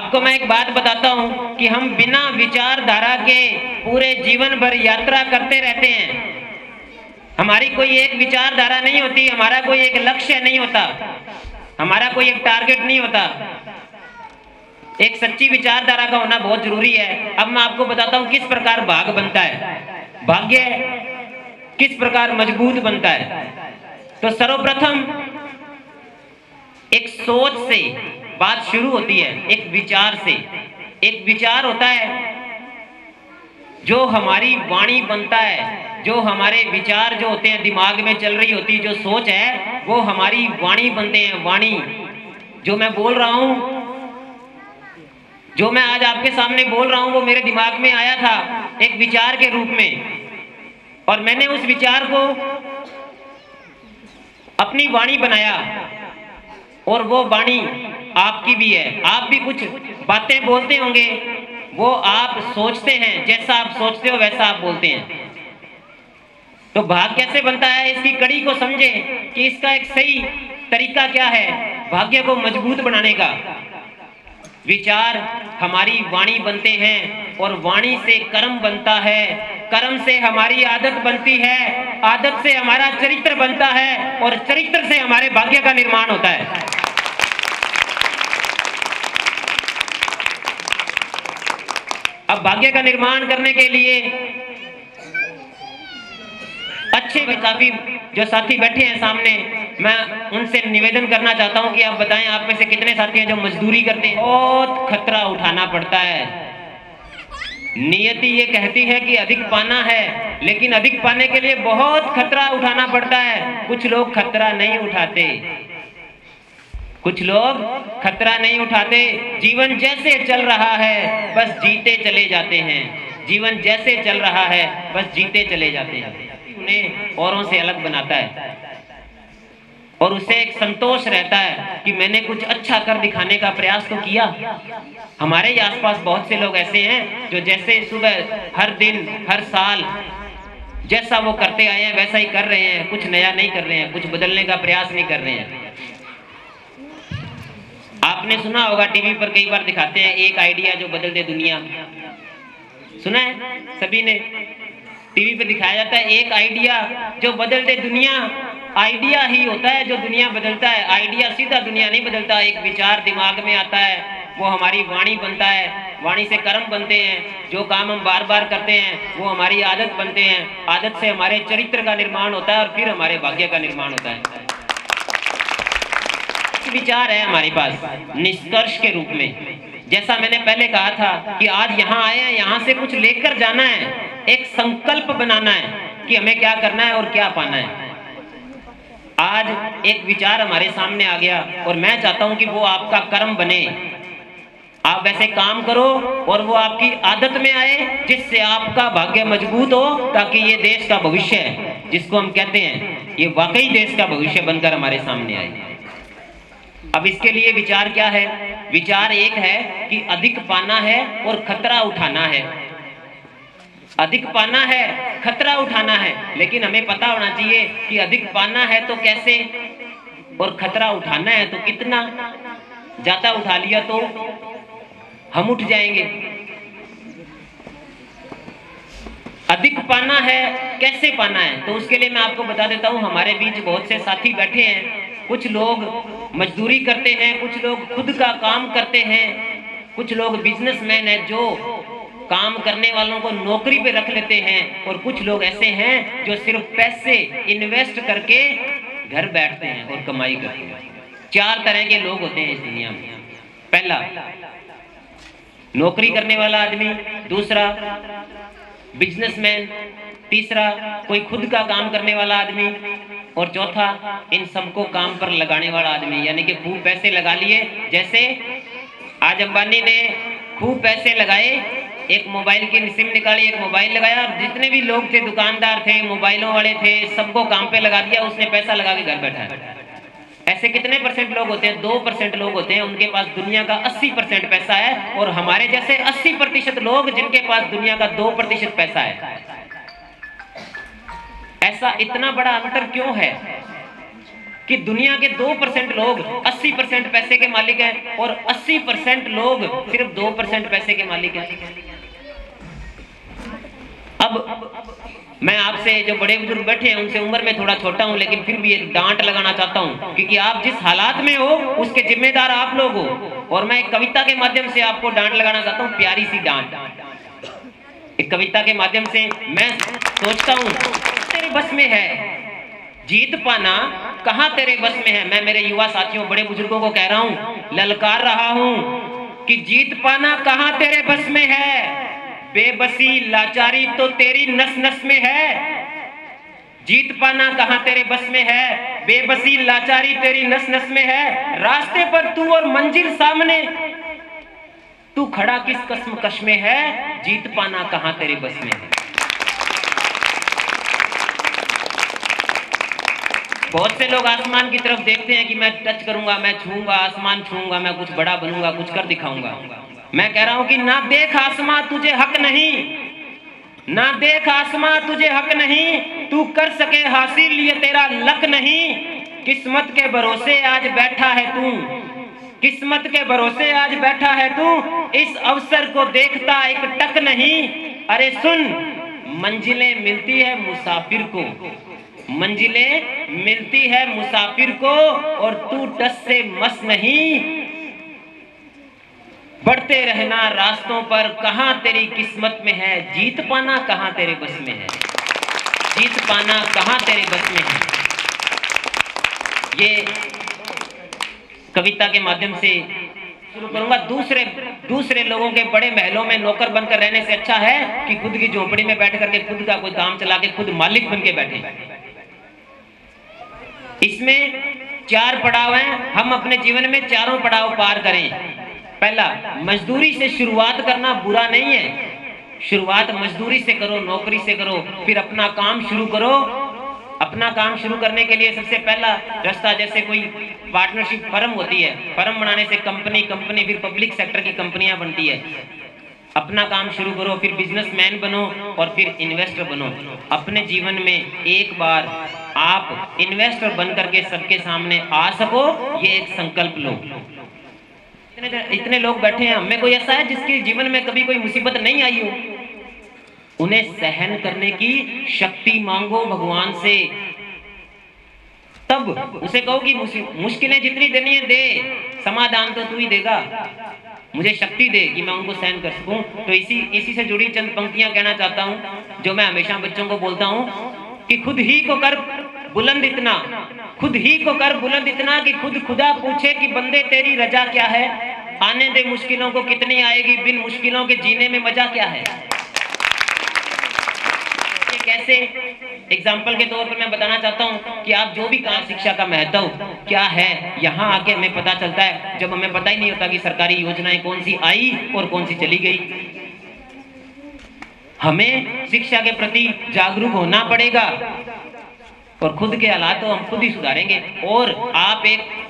आपको मैं एक बात बताता हूं कि हम बिना विचारधारा के पूरे जीवन भर यात्रा करते रहते हैं। हमारी कोई एक विचारधारा नहीं होती, हमारा कोई एक लक्ष्य नहीं होता, हमारा कोई एक टारगेट नहीं होता। एक सच्ची विचारधारा का होना बहुत जरूरी है। अब मैं आपको बताता हूं किस प्रकार भाग्य बनता है, भाग्य किस प्रकार मजबूत बनता है। तो सर्वप्रथम एक सोच से बात शुरू होती है, एक विचार से। एक विचार होता है जो हमारी वाणी बनता है, जो हमारे विचार जो होते हैं दिमाग में चल रही होती जो सोच है वो हमारी वाणी बनते हैं। वाणी जो मैं बोल रहा हूं, जो मैं आज आपके सामने बोल रहा हूं वो मेरे दिमाग में आया था एक विचार के रूप में, और मैंने उस विचार को अपनी वाणी बनाया, और वो वाणी आपकी भी है। आप भी कुछ बातें बोलते होंगे, वो आप सोचते हैं, जैसा आप सोचते हो वैसा आप बोलते हैं। तो भाग्य कैसे बनता है, इसकी कड़ी को समझे कि इसका एक सही तरीका क्या है भाग्य को मजबूत बनाने का। विचार हमारी वाणी बनते हैं, और वाणी से कर्म बनता है, कर्म से हमारी आदत बनती है, आदत से हमारा चरित्र बनता है, और चरित्र से हमारे भाग्य का निर्माण होता है। अब भाग्य का निर्माण करने के लिए अच्छे काफी जो साथी बैठे हैं सामने, मैं उनसे निवेदन करना चाहता हूं कि आप बताएं आप में से कितने साथी हैं जो मजदूरी करते हैं। बहुत खतरा उठाना पड़ता है। नियति ये कहती है कि अधिक पाना है, लेकिन अधिक पाने के लिए बहुत खतरा उठाना पड़ता है। कुछ लोग खतरा नहीं उठाते, कुछ लोग खतरा नहीं उठाते। जीवन जैसे चल रहा है बस जीते चले जाते हैं, जीवन जैसे चल रहा है बस जीते चले जाते हैं। उन्हें औरों से अलग बनाता है, और उसे एक संतोष रहता है कि मैंने कुछ अच्छा कर दिखाने का प्रयास तो किया। हमारे ही आसपास बहुत से लोग ऐसे हैं जो जैसे सुबह हर दिन हर साल जैसा वो करते आए हैं वैसा ही कर रहे हैं, कुछ नया नहीं कर रहे हैं, कुछ बदलने का प्रयास नहीं कर रहे हैं। आपने सुना होगा टीवी पर कई बार दिखाते हैं एक आइडिया जो बदल दे दुनिया। सुना है सभी ने, टीवी पे दिखाया जाता है एक आइडिया जो बदल दे दुनिया। आइडिया ही होता है जो दुनिया बदलता है, आइडिया सीधा दुनिया नहीं बदलता। एक विचार दिमाग में आता है, वो हमारी वाणी बनता है, वाणी से कर्म बनते हैं, जो काम हम बार बार करते हैं वो हमारी आदत बनते हैं, आदत से हमारे चरित्र का निर्माण होता है, और फिर हमारे भाग्य का निर्माण होता है। विचार है हमारे पास निष्कर्ष के रूप में। जैसा मैंने पहले कहा था कि आज यहाँ आए हैं, यहाँ से कुछ लेकर जाना है, एक संकल्प बनाना है कि हमें क्या करना है और क्या पाना है। आज एक विचार हमारे सामने आ गया, और मैं चाहता हूं कि वो आपका कर्म बने। आप वैसे काम करो और वो आपकी आदत में आए, जिससे आपका भाग्य मजबूत हो, ताकि ये देश का भविष्य है जिसको हम कहते हैं ये वाकई देश का भविष्य बनकर हमारे सामने आए। अब इसके लिए विचार क्या है? विचार एक है कि अधिक पाना है और खतरा उठाना है। अधिक पाना है, खतरा उठाना है, लेकिन हमें पता होना चाहिए कि अधिक पाना है तो कैसे, और खतरा उठाना है तो कितना। ज्यादा उठा लिया तो हम उठ जाएंगे। अधिक पाना है, कैसे पाना है? तो उसके लिए मैं आपको बता देता हूं, हमारे बीच बहुत से साथी बैठे हैं। कुछ लोग मजदूरी करते हैं, कुछ लोग खुद का काम करते हैं, कुछ लोग बिजनेसमैन हैं जो काम करने वालों को नौकरी पे रख लेते हैं, और कुछ लोग ऐसे हैं जो सिर्फ पैसे इन्वेस्ट करके घर बैठते हैं और कमाई करते हैं। चार तरह के लोग होते हैं इस दुनिया में। पहला नौकरी करने वाला आदमी, दूसरा बिजनेसमैन, तीसरा कोई खुद का काम करने वाला आदमी, और चौथा इन सबको काम पर लगाने वाला आदमी, यानी कि खूब पैसे लगा लिए। जैसे आज अंबानी ने खूब पैसे लगाए, एक मोबाइल की सिम निकाली, एक मोबाइल लगाया, और जितने भी लोग थे, दुकानदार थे, मोबाइलों वाले थे, सबको काम पे लगा दिया। उसने पैसा लगा के घर बैठा है। ऐसे कितने परसेंट लोग होते हैं? 2% लोग होते हैं, उनके पास दुनिया का 80% पैसा है, और हमारे जैसे 80% लोग जिनके पास दुनिया का 2% पैसा है। ऐसा इतना बड़ा अंतर क्यों है? कि दुनिया के 2% लोग 80% पैसे के मालिक हैं और 80% लोग सिर्फ 2% पैसे के मालिक हैं। अब मैं आपसे, जो बड़े बुजुर्ग बैठे हैं उनसे उम्र में थोड़ा छोटा हूं, लेकिन फिर भी एक डांट लगाना चाहता हूं, क्योंकि आप जिस हालात में हो उसके जिम्मेदार आप लोग हो। और मैं एक कविता के माध्यम से आपको डांट लगाना चाहता हूं, प्यारी सी डांट। एक कविता के माध्यम से मैं सोचता हूं, तेरे बस में है जीत पाना, कहां तेरे बस में है। मैं मेरे युवा साथियों, बड़े बुजुर्गों को कह रहा हूं, ललकार रहा हूं कि जीत पाना कहां तेरे बस में है। बेबसी लाचारी तो तेरी नस नस में है। जीत पाना कहां तेरे बस में है, बेबसी लाचारी तेरी नस नस में है। रास्ते पर तू और मंजिल सामने, तू खड़ा किस कश्मकश में है। जीत पाना कहां तेरे बस में है। बहुत से लोग आसमान की तरफ देखते हैं कि मैं टच करूंगा, मैं छूंगा, आसमान छूंगा, मैं कुछ बड़ा बनूंगा, कुछ कर दिखाऊंगा। मैं कह रहा हूं कि ना देख आसमां, तुझे हक नहीं। ना देख आसमां, तुझे हक नहीं। तू कर सके हासिल, ये तेरा लक नहीं। किस्मत के भरोसे आज बैठा है तू, किस्मत के भरोसे आज बैठा है तू। इस अवसर को देखता एक टक नहीं। अरे सुन, मंजिलें मिलती है मुसाफिर को, मंजिलें मिलती है मुसाफिर को, और तू टस से मस नहीं। बढ़ते रहना रास्तों पर, कहां तेरी किस्मत में है। जीत पाना कहां तेरे बस में है, जीत पाना कहां तेरे बस में है। ये कविता के माध्यम से शुरू करूंगा। दूसरे लोगों के बड़े महलों में नौकर बनकर रहने से अच्छा है कि खुद की झोपड़ी में बैठ करके खुद का कोई काम चला के खुद मालिक बन के बैठे। इसमें 4 पड़ाव हैं, हम अपने जीवन में चारों पड़ाव पार करें। पहला, मजदूरी से शुरुआत करना बुरा नहीं है। शुरुआत मजदूरी से करो, नौकरी से करो, फिर अपना काम शुरू करो। अपना काम शुरू करने के लिए सबसे पहला रास्ता, जैसे कोई पार्टनरशिप फर्म होती है, फर्म बनाने से कंपनी फिर पब्लिक सेक्टर की कंपनियां बनती है। अपना काम शुरू करो, फिर बिजनेसमैन बनो और फिर इन्वेस्टर बनो। अपने जीवन में एक बार आप इन्वेस्टर बन करके सबके सामने आ सको, ये एक संकल्प लो। इतने लोग बैठे हैं, हमें कोई ऐसा है जिसके जीवन में कभी कोई मुसीबत नहीं आई हो? उन्हें सहन करने की शक्ति मांगो भगवान से। तब उसे कहो कि मुश्किलें जितनी देनी है दे, समाधान तो तू ही देगा। मुझे शक्ति दे कि मैं उनको सहन कर सकूं। तो इसी से जुड़ी चंद पंक्तियां कहना चाहता हूं, जो मैं हमेशा बच्चों को बोलता हूं कि खुद ही को कर बुलंद इतना, खुद ही को कर बुलंद इतना कि खुद खुदा पूछे कि बंदे तेरी रजा क्या है। आने दे मुश्किलों को कितनी आएगी, बिन मुश्किलों के जीने में मजा क्या है। ये कैसे, एग्जाम्पल के तौर पर मैं बताना चाहता हूँ कि आप जो भी कहा, शिक्षा का महत्व क्या है, यहाँ आके हमें पता चलता है, जब हमें पता ही नहीं होता कि सरकारी योजनाएं कौन सी आई और कौन सी चली गई। हमें शिक्षा के प्रति जागरूक होना पड़ेगा और खुद के हालात तो हम खुद ही सुधारेंगे। और आप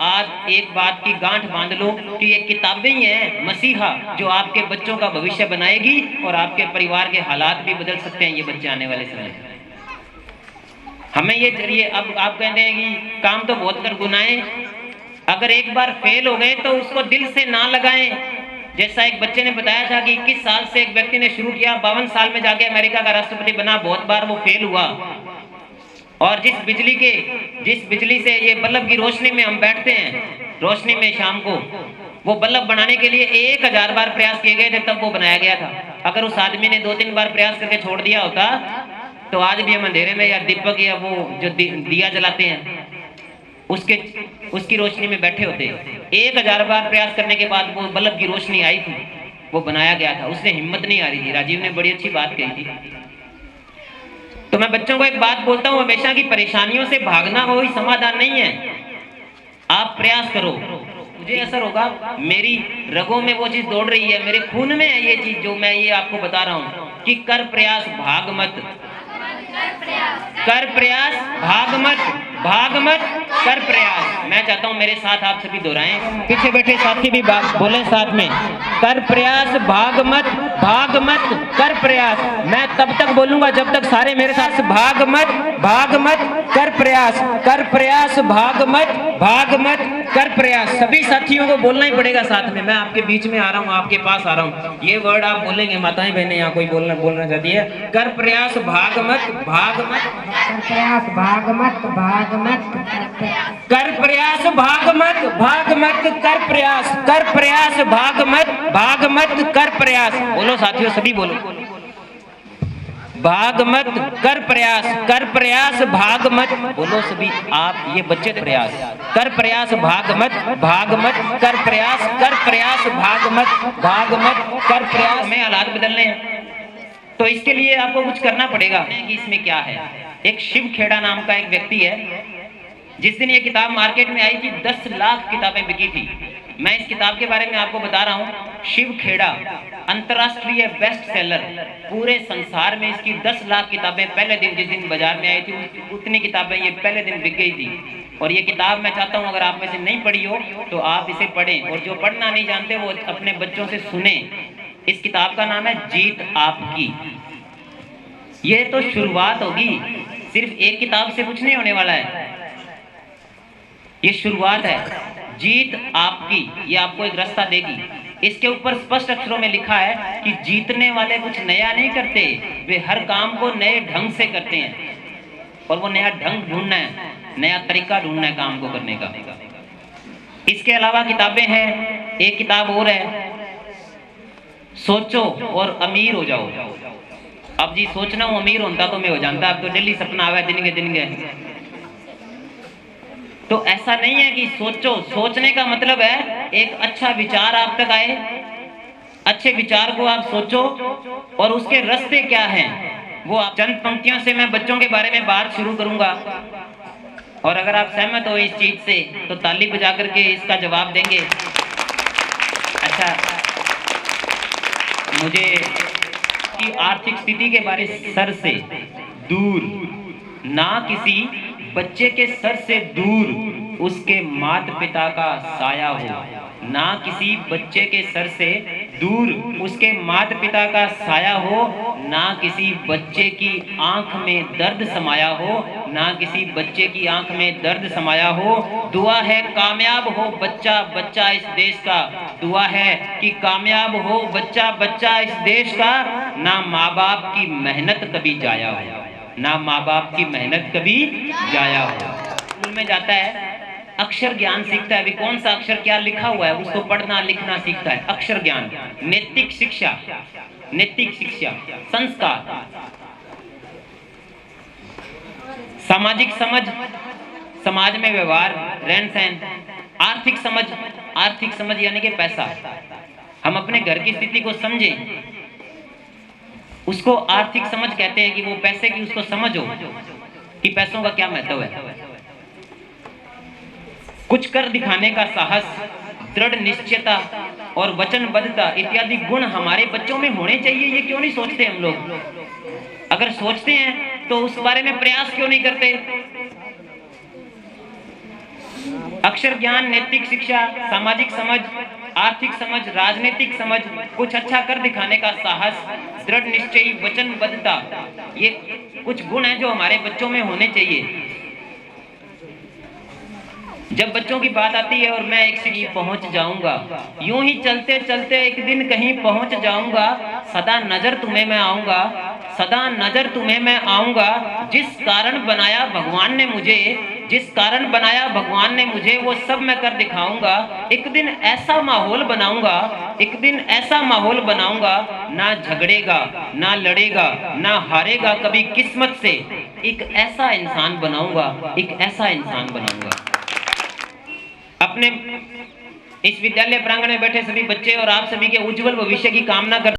आज एक बात की गांठ बांध लो कि ये किताबें ही हैं मसीहा, जो आपके बच्चों का भविष्य बनाएगी और आपके परिवार के हालात भी बदल सकते हैं ये बच्चे आने वाले समय। हमें ये चाहिए। अब आप कहते हैं कि काम तो बहुत कर गुनाएं, अगर एक बार फेल हो गए तो उसको दिल से ना लगाएं। जैसा एक बच्चे ने बताया था कि 21 साल से एक व्यक्ति ने शुरू किया, 52 साल में जाके अमेरिका का राष्ट्रपति बना। बहुत बार वो फेल हुआ, और जिस बिजली से ये बल्ब की रोशनी में हम बैठते हैं, रोशनी में शाम को, वो बल्ब बनाने के लिए 1000 बार प्रयास किए गए थे, तब वो बनाया गया था। अगर उस आदमी ने 2-3 बार प्रयास करके छोड़ दिया होता तो आज भी हम अंधेरे में या दीपक या वो जो दिया जलाते हैं उसकी रोशनी में बैठे होते। 1000 बार प्रयास करने के बाद वो बल्ब की रोशनी आई थी, वो बनाया गया था। उससे हिम्मत नहीं आ रही थी। राजीव ने बड़ी अच्छी बात कही थी। तो मैं बच्चों को एक बात बोलता हूं हमेशा कि परेशानियों से भागना वही समाधान नहीं है। आप प्रयास करो, मुझे असर होगा। मेरी रगों में वो चीज दौड़ रही है, मेरे खून में है ये चीज, जो मैं ये आपको बता रहा हूं कि कर प्रयास भाग मत, कर प्रयास भाग मत, भाग मत कर प्रयास। मैं चाहता हूँ मेरे साथ आप सभी दोहराएं, पीछे बैठे साथी भी बोले साथ में, कर प्रयास भाग मत, भाग मत कर प्रयास। मैं तब तक बोलूंगा जब तक सारे मेरे साथ भाग मत, भाग मत कर प्रयास, कर प्रयास भाग मत, भाग मत कर प्रयास। सभी साथियों को बोलना ही पड़ेगा साथ में। मैं आपके बीच में आ रहा हूँ, आपके पास आ रहा हूँ, ये वर्ड आप बोलेंगे। माताएं बहनें यहाँ कोई बोलना चाहती है, कर प्रयास भाग मत, भाग मत कर प्रयास भाग मत, भाग मत कर प्रयास भाग मत, भाग मत कर प्रयास, कर प्रयास भाग मत, भाग मत कर प्रयास। बोलो साथियों, सभी बोलो, भाग मत कर प्रयास, कर प्रयास भाग मत। बोलो सभी आप, ये बच्चे प्रयास, कर प्रयास भाग मत, भाग मत कर प्रयास, कर प्रयास भाग मत, भाग मत कर प्रयास। में हालात बदलने हैं तो इसके लिए आपको कुछ करना पड़ेगा कि इसमें क्या है। एक शिव खेड़ा नाम का एक व्यक्ति है, जिस दिन ये किताब मार्केट में आई थी 10 लाख किताबें बिकी थी। मैं इस किताब के बारे में आपको बता रहा हूँ। शिव खेड़ा अंतरराष्ट्रीय बेस्ट सेलर, पूरे संसार में इसकी 10 लाख किताबें पहले दिन, जिस दिन बाजार में आई थी उतनी किताबें ये पहले दिन बिक गई थी। और ये किताब मैं चाहता हूँ अगर आप में से नहीं पढ़ी हो तो आप इसे पढ़ें, और जो पढ़ना नहीं जानते वो अपने बच्चों से सुने। इस किताब का नाम है जीत आपकी। ये तो शुरुआत होगी, सिर्फ एक किताब से कुछ नहीं होने वाला है, ये शुरुआत है। जीत आपकी, ये आपको एक रास्ता देगी। इसके ऊपर स्पष्ट अक्षरों में लिखा है कि जीतने वाले कुछ नया नहीं करते, वे हर काम को नए ढंग से करते हैं। और वो नया ढंग ढूंढना है, नया तरीका ढूंढना है काम को करने का। इसके अलावा किताबें हैं, एक किताब और है, सोचो और अमीर हो जाओ। अब जी सोचना हूँ अमीर होता तो मैं हो जाता, अब तो डेली सपना आवा दिन के दिन गए। तो ऐसा नहीं है कि सोचो, सोचने का मतलब है एक अच्छा विचार आप तक आए, अच्छे विचार को आप सोचो और उसके रास्ते क्या हैं वो आप। चंद पंक्तियों से मैं बच्चों के बारे में बात शुरू करूंगा, और अगर आप सहमत हो इस चीज से तो ताली बजा करके इसका जवाब देंगे। अच्छा, मुझे की आर्थिक स्थिति के बारे में सर से दूर, ना किसी बच्चे के सर से दूर उसके माता पिता का साया हो, ना किसी बच्चे के सर से दूर उसके माता पिता का साया हो, ना किसी बच्चे की आंख में दर्द समाया हो, ना किसी बच्चे की आंख में दर्द समाया हो। दुआ है कामयाब हो बच्चा बच्चा इस देश का, दुआ है कि कामयाब हो बच्चा बच्चा इस देश का, ना माँ बाप की मेहनत कभी जाया हो, ना माँ बाप की मेहनत कभी जाया हो। स्कूल में जाता है, अक्षर ज्ञान सीखता है। अभी कौन सा अक्षर क्या लिखा हुआ है उसको पढ़ना लिखना सीखता है, अक्षर ज्ञान। नैतिक शिक्षा, नैतिक शिक्षा, संस्कार, सामाजिक समझ, समाज में व्यवहार, रहन सहन, आर्थिक समझ, आर्थिक समझ यानी कि पैसा। हम अपने घर की स्थिति को समझें, उसको आर्थिक समझ कहते हैं, कि वो पैसे की उसको समझ हो कि पैसों का क्या महत्व है। कुछ कर दिखाने का साहस, दृढ़ निश्चयता और वचनबद्धता इत्यादि गुण हमारे बच्चों में होने चाहिए। ये क्यों नहीं सोचते हम लोग? अगर सोचते हैं तो उस बारे में प्रयास क्यों नहीं करते? अक्षर ज्ञान, नैतिक शिक्षा, सामाजिक समझ, आर्थिक समझ, राजनीतिक समझ, कुछ अच्छा कर दिखाने का साहस, दृढ़ निश्चयी, वचनबद्धता, ये कुछ गुण हैं जो हमारे बच्चों में होने चाहिए। जब बच्चों की बात आती है और मैं एक सीढ़ी पहुंच जाऊंगा, यूं ही चलते चलते एक दिन कहीं पहुंच जाऊंगा, सदा नजर तुम्हें मैं आऊंगा, सदा नजर तुम्हें मैं आऊंगा। जिस कारण बनाया भगवान ने मुझे, जिस कारण बनाया भगवान ने मुझे, वो सब मैं कर दिखाऊंगा। एक दिन ऐसा माहौल बनाऊंगा, एक दिन ऐसा माहौल बनाऊंगा, ना झगड़ेगा, ना लड़ेगा, ना हारेगा कभी किस्मत से। एक ऐसा इंसान बनाऊंगा, एक ऐसा इंसान बनाऊंगा। अपने इस विद्यालय प्रांगण में बैठे सभी बच्चे और आप सभी के उज्जवल भविष्य की कामना कर